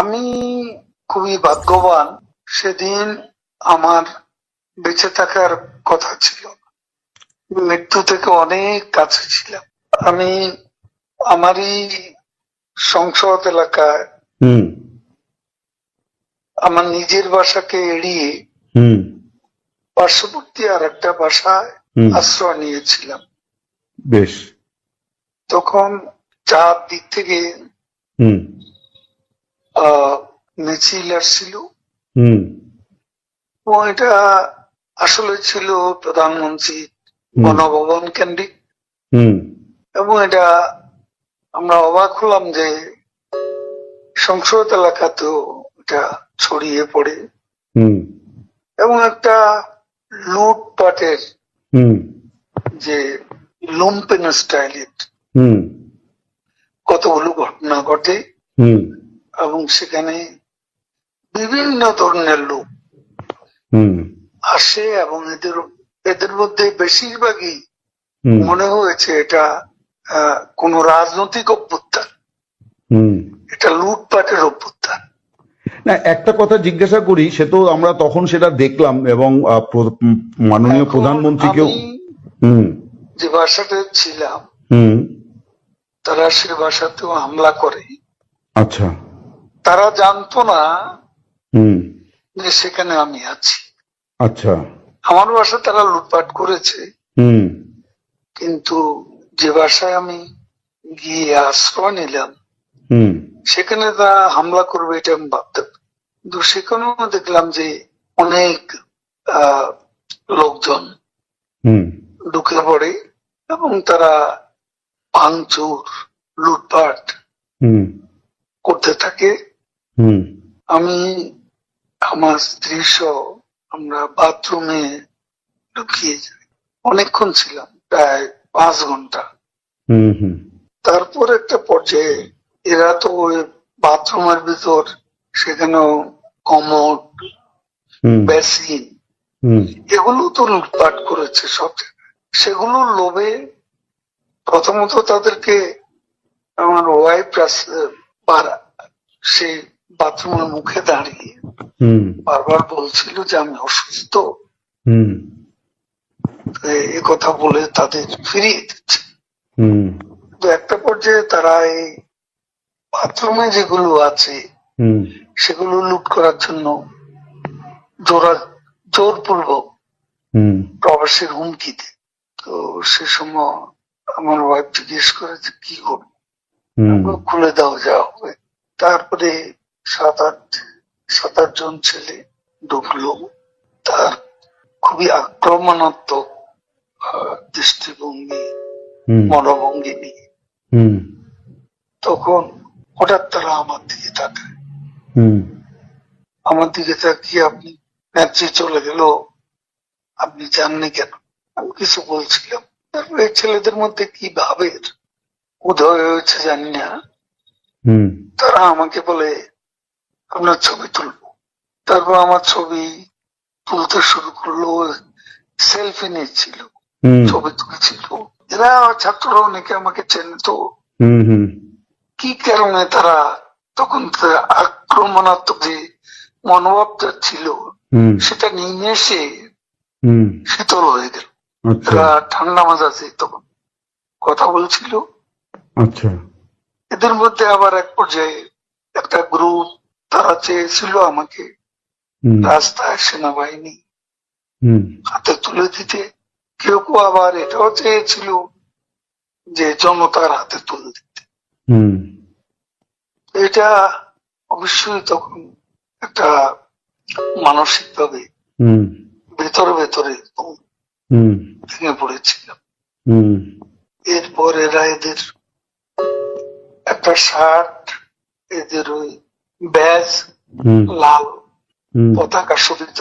আমি খুবই ভাগ্যবান, সেদিন আমার বেঁচে থাকার কথা ছিল, মৃত্যু থেকে অনেক কাছে ছিলাম। আমি আমারই সংসদ এলাকায় আমার নিজের বাসাকে এড়িয়ে পার্শ্ববর্তী আর একটা বাসায় আশ্রয় নিয়েছিলাম। বেশ। তখন চার দিক থেকে মিছিল আসছিল এবং এটা আসলে ছিল প্রধানমন্ত্রী গণভবন কেন্দ্রিক, এবং এটা আমরা অবাক হলাম যে সংসদ এলাকাতেও এটা ছড়িয়ে পড়ে এবং একটা লুটপাটের যে লুম্পেন স্টাইলের কতগুলো ঘটনা ঘটে এবং সেখানে বিভিন্ন ধরনের লোক আসে এবং এদের মধ্যে বেশিরভাগই মনে হয়েছে এটা কোন রাজনৈতিক অভ্যুত্থান, এটা লুটপাটের অভ্যুত্থান। না, একটা কথা জিজ্ঞাসা করি, সে তো আমরা তখন সেটা দেখলাম এবং মাননীয় প্রধানমন্ত্রীকেও যে বাসাতে ছিলাম তারা সে বাসাতেও হামলা করে। আচ্ছা। তারা জানতো না যে সেখানে আমি আছি। আচ্ছা। আমার বাসা তারা লুটপাট করেছে, কিন্তু যে বাসায় আমি গিয়ে আশ্রয় নিলাম সেখানে তারা হামলা করবে এটা আমি ভাবতাম, কিন্তু সেখানেও দেখলাম যে অনেক লোকজন ঢুকে পড়ে এবং তারা ভাঙচুর লুটপাট করতে থাকে। আমি আমার স্ত্রী সহ আমরা বাথরুমে ঢুকিয়ে যাই, অনেকক্ষণ ছিলাম, প্রায় 5 ঘন্টা। তারপর একটা পর্যায়ে এরা তো ওই বাথরুমের ভিতর সেখানেও কমোড, বেসিন এগুলো তো লুটপাট করেছে সব জায়গায়। সেগুলোর লোভে প্রথমত তাদেরকে আমার ওয়াইফ সেই বাথরুমের মুখে দাঁড়িয়ে বারবার বলছিল যে আমি অসুস্থ, এ কথা বলে তাদের ফিরিয়ে দিচ্ছে। তো একটা পর্যায়ে তারা এই বাথরুমে যেগুলো আছে সেগুলো লুট করার জন্য জোরপূর্বক প্রবাসের হুমকি দেয়। তো সে সময় আমার ওয়াইফ জিজ্ঞেস করে যে কি করবো, খুলে দেওয়া যাওয়া হবে। তারপরে 7-8 জন ছেলে ঢুকলো, তার খুবই আক্রমণাত্মক দৃষ্টিভঙ্গি মনোভঙ্গি নিয়ে। তখন হঠাৎ তারা আমার দিকে তাকায়, আমার দিকে তাকিয়ে আপনি নেত্রী চলে গেল, আপনি জাননি কেন? আমি কিছু বলছিলাম। তারপর এই ছেলেদের মধ্যে কি ভাবের উদয় হয়েছে জানি না, তারা আমাকে বলে আপনার ছবি তুলবো। তারপর আমার ছবি তুলতে শুরু করলো, সেলফি নিচ্ছিল, ছবি তুলছিল। এরা ছাত্ররা অনেকে আমাকে চেনে, তো কি কারণে তারা তখন আক্রমণাত্মক যে মনোভাবটা ছিল সেটা নিয়ে এসে শীতল হয়ে গেল। তারা ঠান্ডা মাজাজে তখন কথা বলছিল। আচ্ছা। এদের মধ্যে আবার এক পর্যায়ে একটা গ্রুপ তারা চেয়েছিল আমাকে রাস্তায় সেনাবাহিনী হাতে তুলে দিতে, কেউ কেউ আবার এটাও চেয়েছিল যে জনতার হাতে তুলে দিতে। এটা অবশ্যই তখন একটা মানসিক ভাবে ভেতরে ভেঙে পড়েছিলাম। এরপর এরা এদের একটা শার্ট, এদের ওই ব্যাজ, লাল পতাকা শোভিত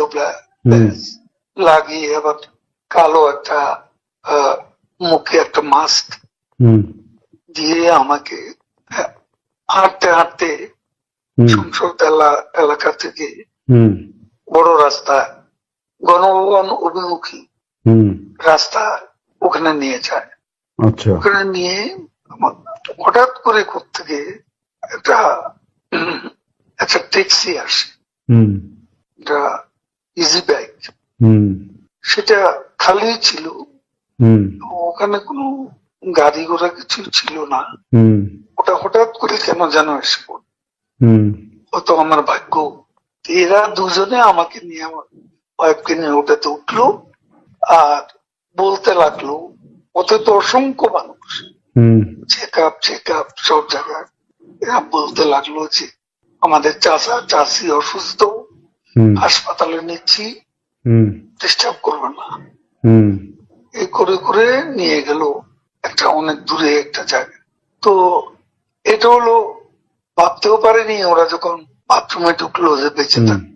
ব্যাজ লাগিয়ে আবার কালো একটা মুখে একটা মাস্ক দিয়ে আমাকে হাঁটতে হাঁটতে সংসদ এলাকা থেকে বড় রাস্তা, গণভবন অভিমুখী রাস্তা, ওখানে নিয়ে যায়। ওখানে নিয়ে হঠাৎ করে কোত্থেকে একটা ট্যাক্সি আসে, হুম একটা ইজি বাইক, হুম সেটা খালি ছিল, হুম ওখানে কোনো গাড়ি ঘোড়া কিছু ছিল না। হুম ওটা হঠাৎ করে কেন যেন এসে পড়ল, হুম হয়তো আমার ভাগ্য। এরা দুজনে আমাকে নিয়ে, আমার ওয়াইফকে নিয়ে ওটাতে উঠলো আর বলতে লাগলো, ওতে তো অসংখ্য মানুষ, হুম চেক আপ সব জায়গায়। এরা বলতে লাগলো যে আমাদের চাচা চাচি অসুস্থ, হুম হাসপাতালে নিচ্ছি, হুম ডিস্টার্ব করবে না। হুম এই করে করে নিয়ে গেল একটা অনেক দূরে একটা জায়গা। তো এটা হলো, ভাবতেও পারেনি ওরা যখন বাথরুমে ঢুকলো যে বেঁচে হুম থাকবে।